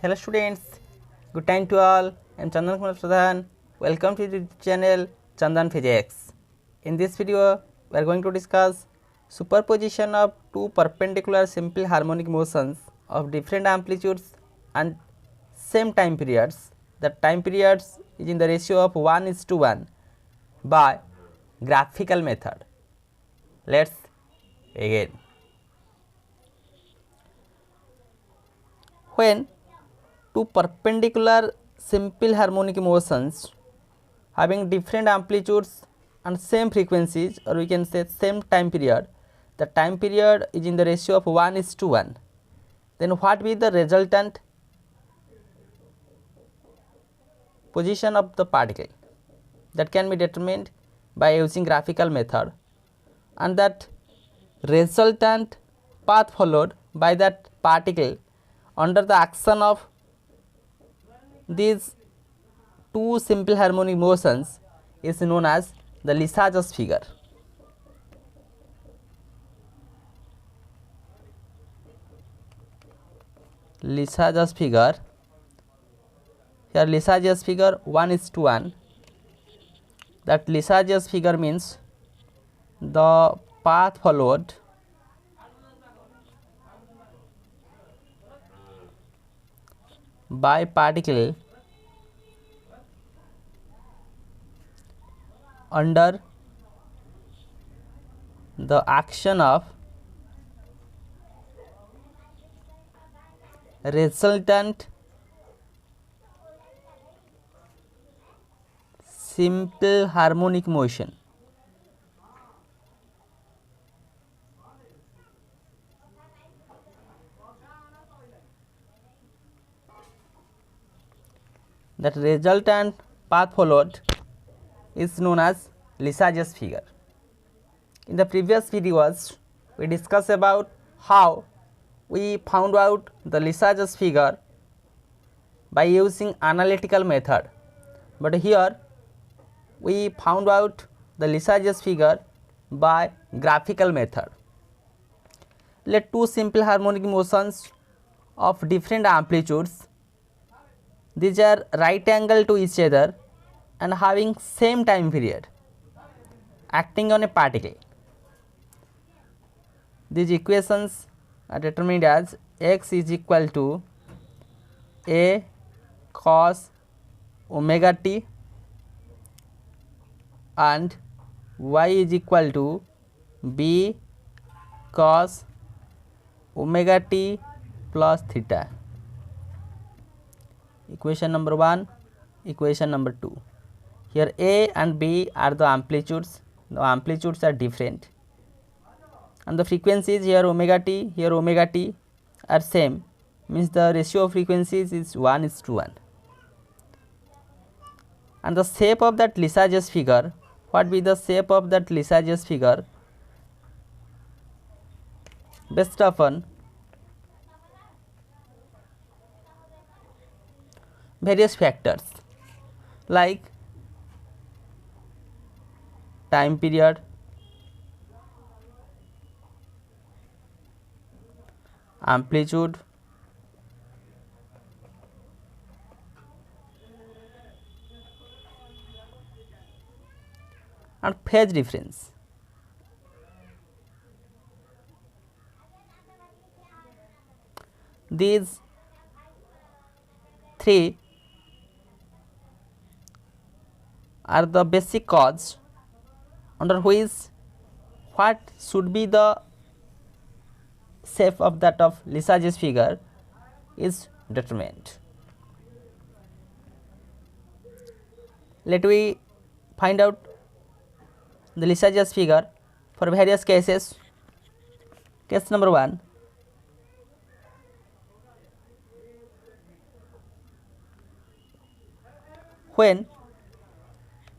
Hello students, good time to all. I am Chandan Kumar Pradhan. Welcome to the channel Chandan Physics. In this video, we are going to discuss superposition of two perpendicular simple harmonic motions of different amplitudes and same time periods. The time periods is in the ratio of 1:1 by graphical method. Let's begin. When two perpendicular simple harmonic motions having different amplitudes and same frequencies, or we can say same time period, the time period is in the ratio of 1:1, then what will be the resultant position of the particle? That can be determined by using graphical method, and that resultant path followed by that particle under the action of these two simple harmonic motions is known as the Lissajous figure. Lissajous figure. Here Lissajous figure 1:1. That Lissajous figure means the path followed by particle under the action of resultant simple harmonic motion. That resultant path followed is known as Lissajous figure. In the previous videos, we discussed about how we found out the Lissajous figure by using analytical method, but here we found out the Lissajous figure by graphical method. Let two simple harmonic motions of different amplitudes, these are right angle to each other and having same time period, acting on a particle. These equations are determined as x is equal to a cos omega t and y is equal to b cos omega t plus theta. Equation number 1, equation number 2. Here a and b are the amplitudes are different, and the frequencies here omega t, here omega t are same, means the ratio of frequencies is 1:1. And the shape of that Lissajous figure, what be the shape of that Lissajous figure? Based upon various factors like time period, amplitude, and phase difference. These three are the basic cause under which what should be the shape of that of Lissajous figure is determined. Let we find out the Lissajous figure for various cases. Case number 1. When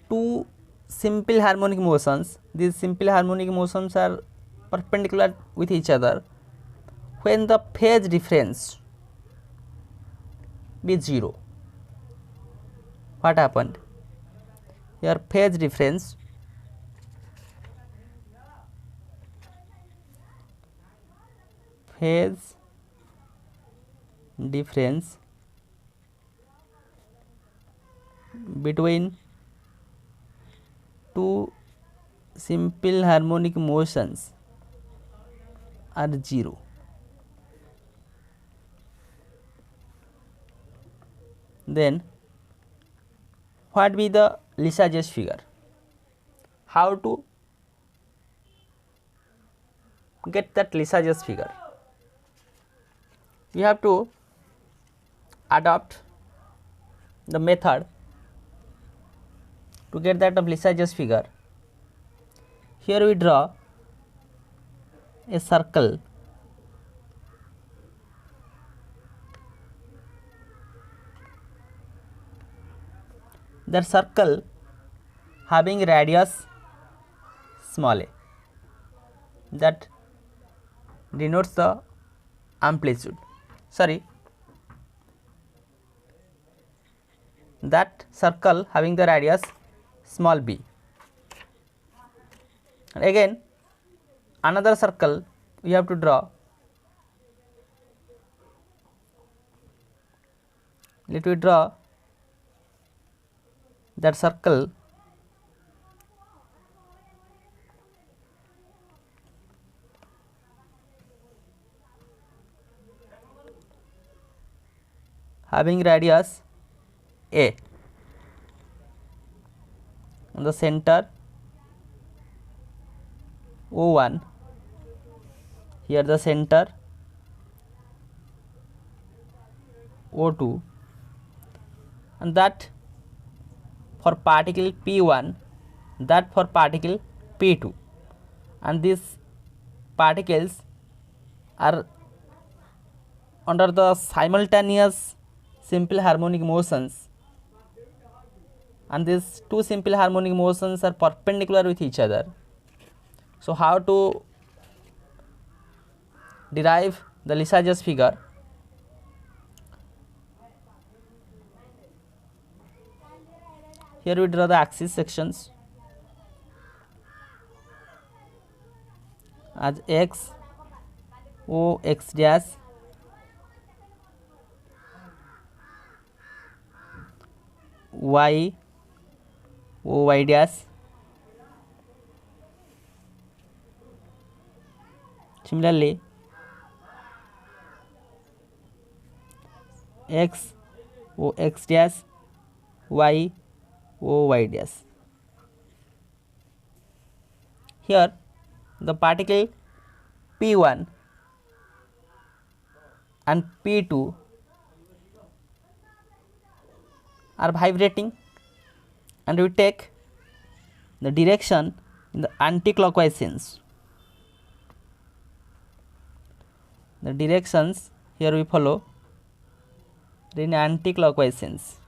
two simple harmonic motions, these simple harmonic motions are perpendicular with each other, when the phase difference be 0, what happened? Here phase difference phase difference between two simple harmonic motions are 0. Then what be the Lissajous figure? How to get that Lissajous figure? We have to adopt the method to get that of Lissajous figure. Here we draw a circle that circle having radius small a, that denotes the amplitude, that circle having the radius small b. And again another circle we have to draw. Let me draw that circle having radius a, on the center O1, here the center O2, and that for particle P1, that for particle P2, and these particles are under the simultaneous simple harmonic motions, and these two simple harmonic motions are perpendicular with each other. So how to derive the Lissajous figure? Here we draw the axis sections as x, O x dash, y, O y dash. Similarly, x, O x dash, y, O y dash. Here the particle P1 and P2 are vibrating, and we take the direction in the anti-clockwise sense. The directions here we follow in anti-clockwise sense.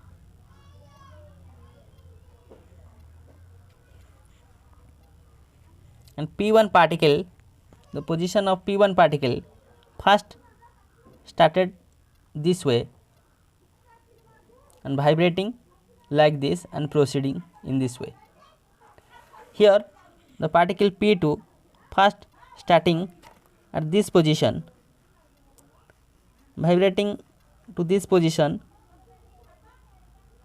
And P1 particle, the position of P1 particle first started this way and vibrating like this and proceeding in this way. Here the particle P2 first starting at this position, vibrating to this position,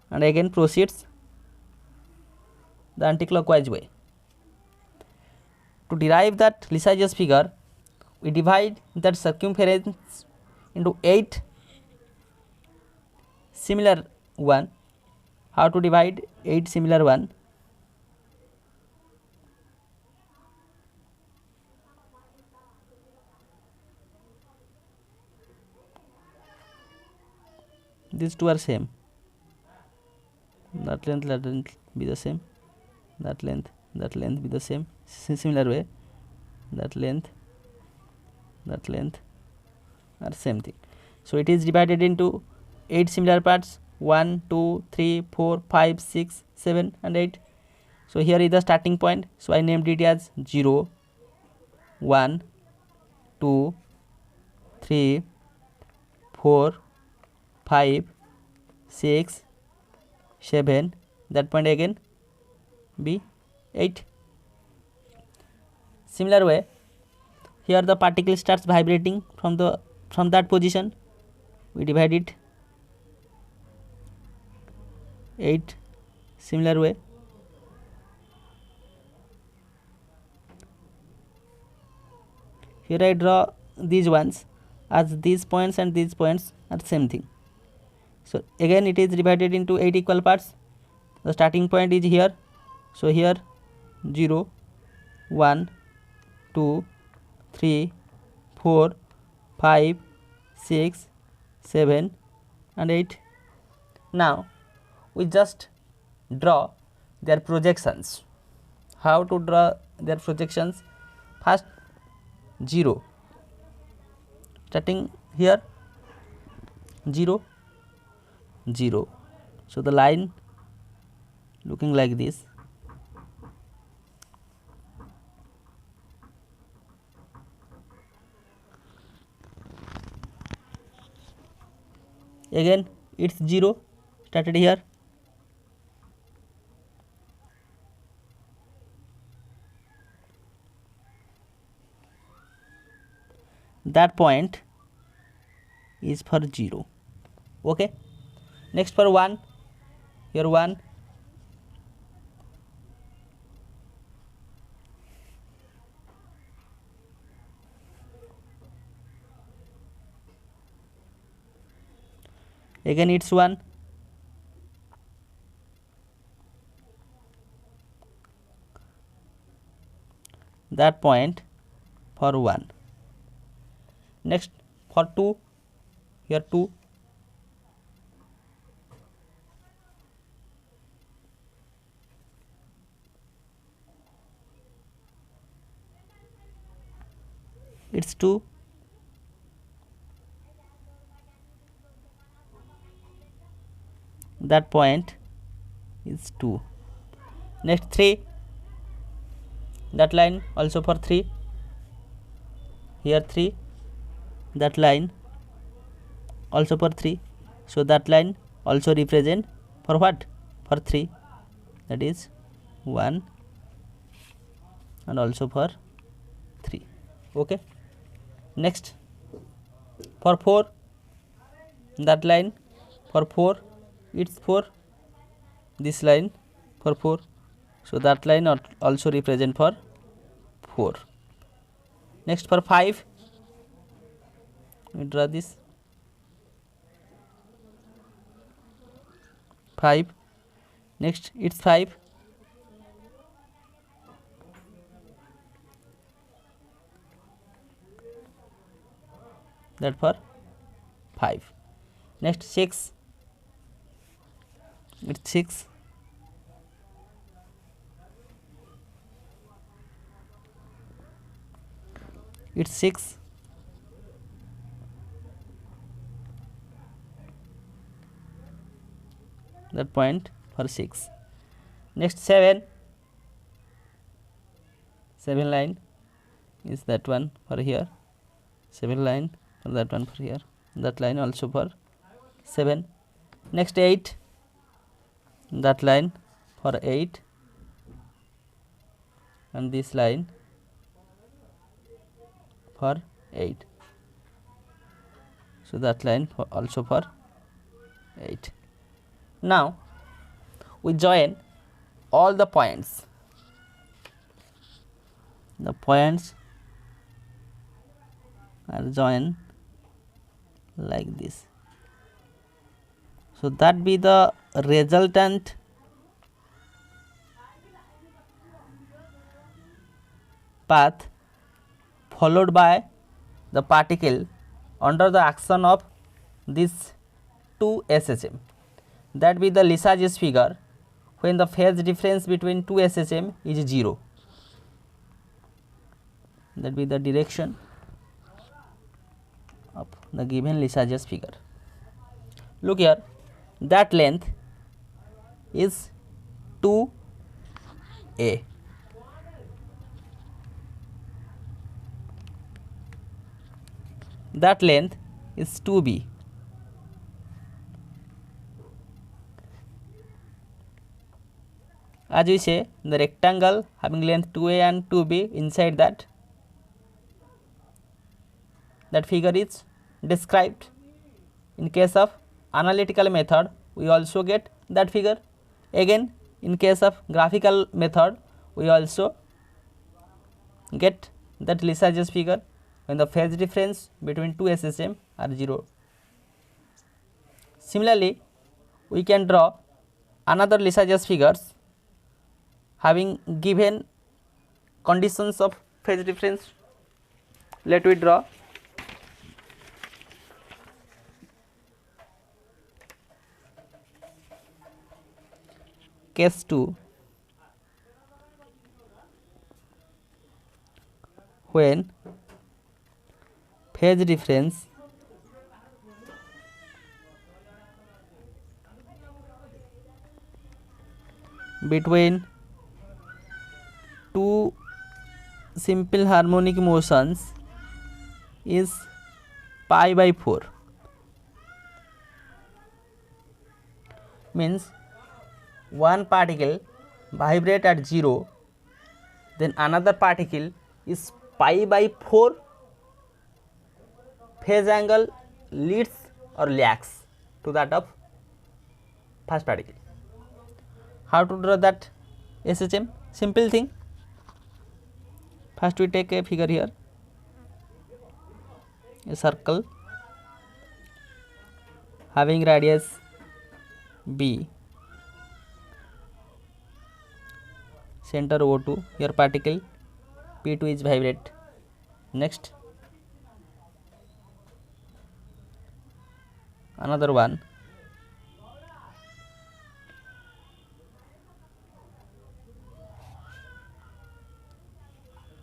and again proceeds the anticlockwise way. To derive that Lissajous figure, we divide that circumference into 8 similar one. How to divide 8 similar one? These two are same. That length be the same. That length be the same. Similar way, that length are same thing. So it is divided into 8 similar parts: 1, 2, 3, 4, 5, 6, 7 and 8. So here is the starting point, so I named it as 0, 1, 2, 3, 4, 5, 6, 7, that point again be 8. Similar way, here the particle starts vibrating from that position. We divide it 8 similar way. Here I draw these ones as these points and these points are same thing. So again it is divided into 8 equal parts. The starting point is here. So here 0, 1, 2, 3, 4, 5, 6, 7 and 8. Now we just draw their projections. How to draw their projections? First 0, starting here 0, 0. So the line looking like this. Again it's 0, started here. That point is for 0. Okay. Next for 1, here 1, again it's 1, that point for 1. Next for 2, here 2, it's 2, that point is 2. Next 3, that line also for 3, here 3, that line also for 3. So that line also represent for what? For 3, that is 1 and also for 3. Okay. Next for 4, that line for 4, it's 4, this line for 4. So that line also represent for 4. Next for 5, we draw this 5. Next it's 5, that for 5. Next 6, it's 6, it's 6, that point for 6. Next 7, 7 line is that one for here, 7 line for that one for here, that line also for 7. Next 8, that line for 8 and this line for 8. So that line also for 8. Now we join all the points. The points are joined like this. So that be the resultant path followed by the particle under the action of this 2 SHM. That be the Lissajous figure when the phase difference between 2 SHM is 0. That be the direction of the given Lissajous figure. Look here, that length is 2a. That length is 2b. As we say, the rectangle having length 2a and 2b, inside that figure is described. In case of analytical method, we also get that figure. Again, In case of graphical method, we also get that Lissajous figure when the phase difference between two SSM are 0. Similarly, we can draw another Lissajous figures having given conditions of phase difference. Let we draw case 2 when phase difference between two simple harmonic motions is pi by 4, means one particle vibrate at 0, then another particle is pi by 4 phase angle leads or lags to that of first particle. How to draw that SHM? Simple thing. First we take a figure here, a circle having radius B, center O2, here particle P2 is vibrate. Next another one,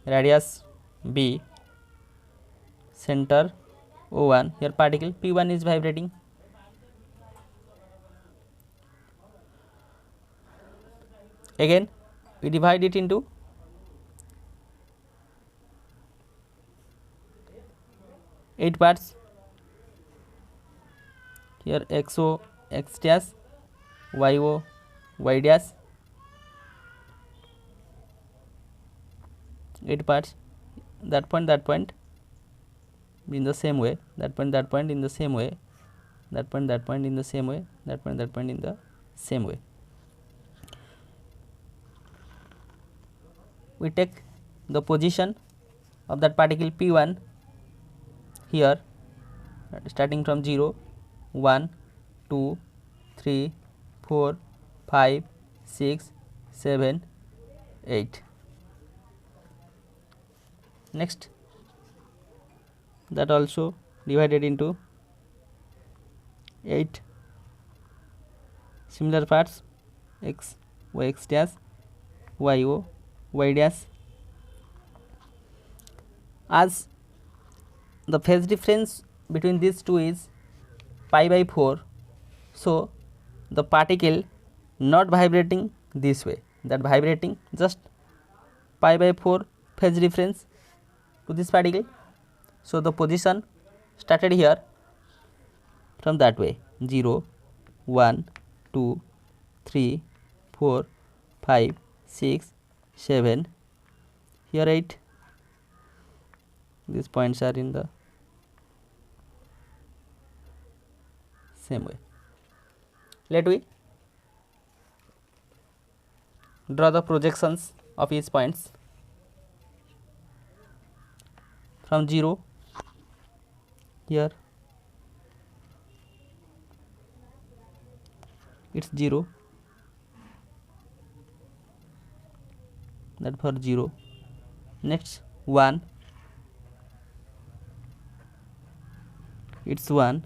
radius B, center O1, here particle P1 is vibrating. Again we divide it into 8 parts. Here XO X dash, YO Y dash, 8 parts. That point in the same way, that point in the same way, that point in the same way, that point in the same way. We take the position of that particle P1 here, starting from 0, 1, 2, 3, 4, 5, 6, 7, 8. Next, that also divided into 8 similar parts, X, Y X dash, Y O Y dash. As the phase difference between these two is pi by 4, so the particle not vibrating this way, that vibrating just pi by 4 phase difference to this particle. So the position started here from that way, 0, 1, 2, 3, 4, 5, 6, 7, here 8. These points are in the same way. Let we draw the projections of each points. From 0, here it's 0, that for 0. Next 1, it's 1,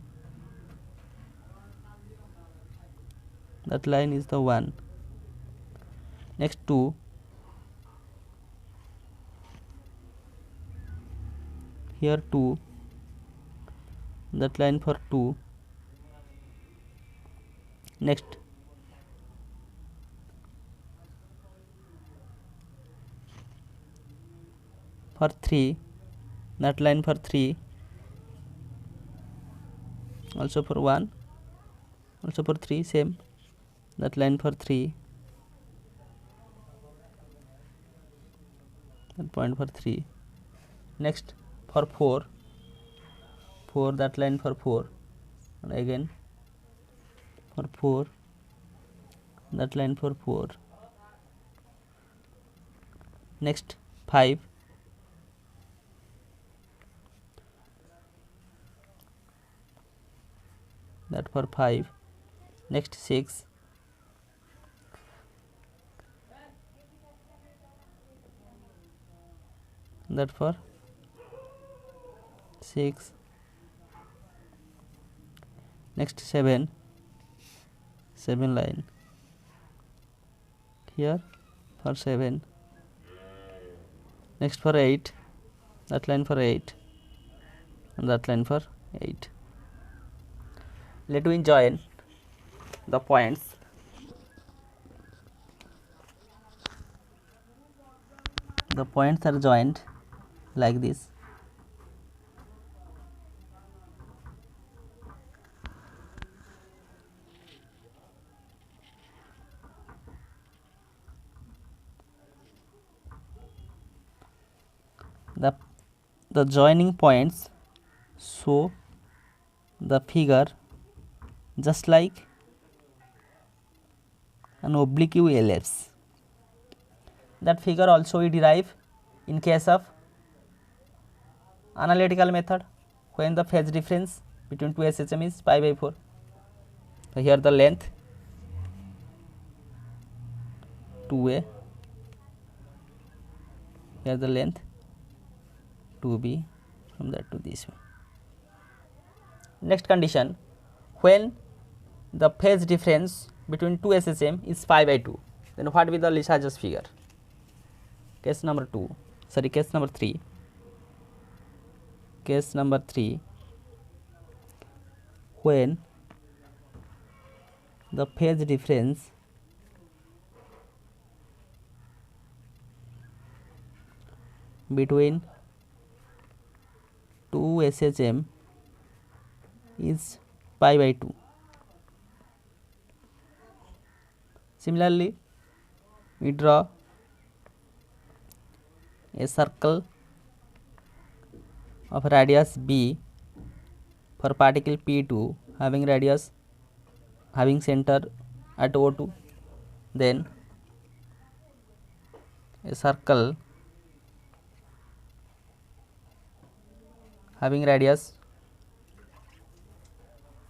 that line is the 1. Next 2, here 2, that line for 2. Next for 3, that line for 3, also for 1, also for 3, same, that line for 3, that point for 3. Next for 4, that line for 4, and again for 4, that line for 4, next 5, that for 5, next 6, that for 6, next 7 line here for 7, next for 8, that line for 8 and that line for 8. Let me join the points. The points are joined like this. The joining points show the figure just like an oblique ellipse. That figure also we derive in case of analytical method when the phase difference between two SHM is pi by 4. So here the length 2a, here the length 2b, from that to this one. Next condition, when the phase difference between two SHM is pi by 2, then what will be the Lissajous figure? Case number 3. Case number 3, when the phase difference between two SHM is pi by 2. Similarly, we draw a circle of radius b for particle P2 having center at O2, then a circle having radius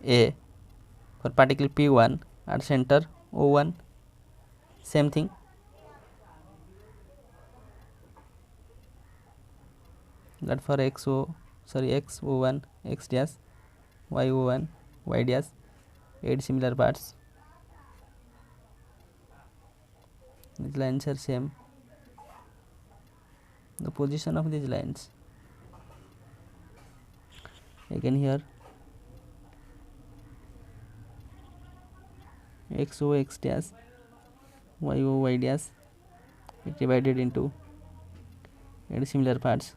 a for particle P1 at center O1, same thing. That for x01, x dash, y01, y dash, 8 similar parts. These lines are same. The position of these lines again here xo x dash, yo y dash, it divided into 8 similar parts.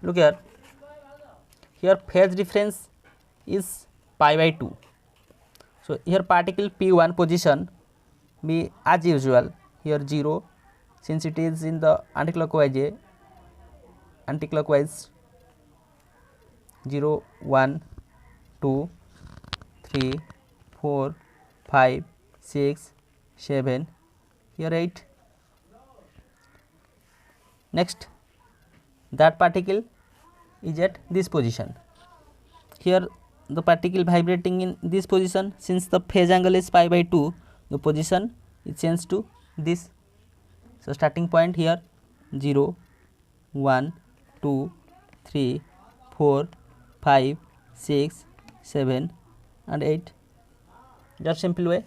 Look here phase difference is pi by 2. So here particle P1 position be as usual here 0, since it is in the anticlockwise 0, 1, 2, 3, 4, 5, 6, 7, here 8. Next, that particle is at this position. Here the particle vibrating in this position, since the phase angle is pi by 2, the position is changed to this. So starting point here 0, 1, 2, 3, 4, 5, 6, 7 and 8. Just simple way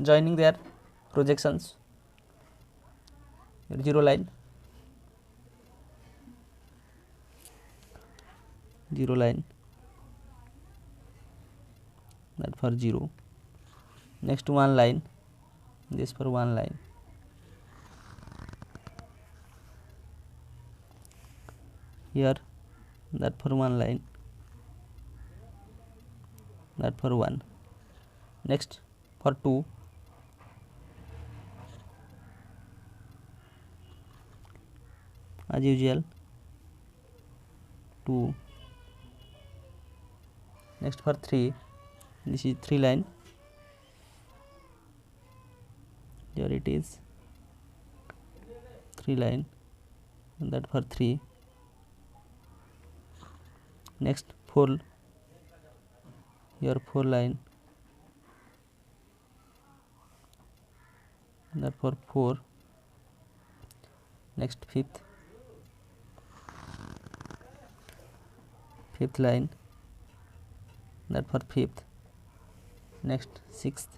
joining their projections. Here 0 line, 0 line, that for 0. Next 1 line, this for 1 line. Here that for 1 line, that for 1. Next for 2, as usual 2. Next for 3, this is 3 line, here it is 3 line, and that for 3. Next 4, here 4 line, and that for 4. Next fifth line, that for 5th. Next 6th,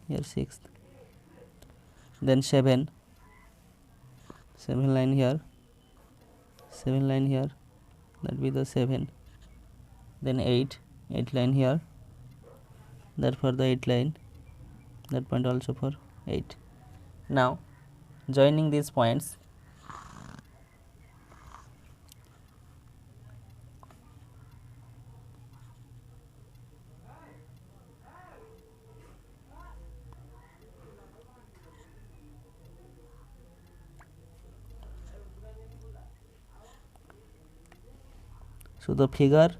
here 6th. Then 7 line here, 7 line here, that be the 7. Then 8 line here, that for the 8 line, that point also for 8. Now joining these points, so the figure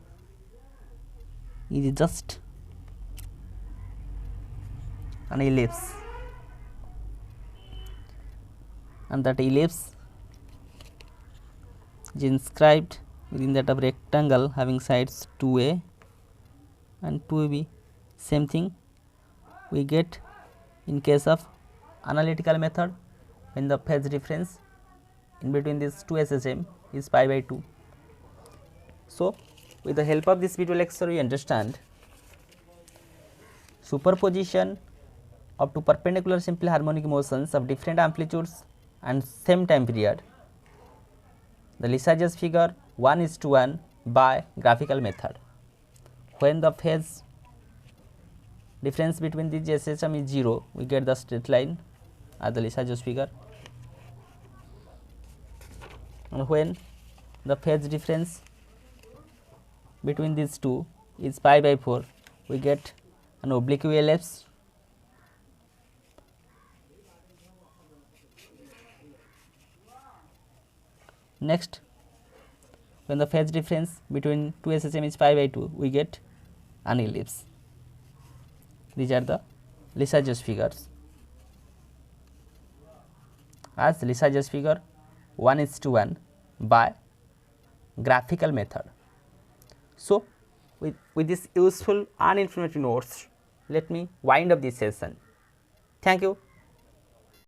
is just an ellipse, and that ellipse is inscribed within that of rectangle having sides 2a and 2b. Same thing we get in case of analytical method, when the phase difference in between these two SHM is pi by 2. So with the help of this video lecture, we understand superposition of two perpendicular simple harmonic motions of different amplitudes and same time period, the Lissajous figure 1:1 by graphical method. When the phase difference between these SHM is 0, we get the straight line as the Lissajous figure, and when the phase difference between these two is pi by 4, we get an oblique ellipse. Next, when the phase difference between two SHM is pi by 2, we get an ellipse. These are the Lissajous figures as Lissajous figure 1:1 by graphical method. So with this useful and informative notes, let me wind up this session. Thank you.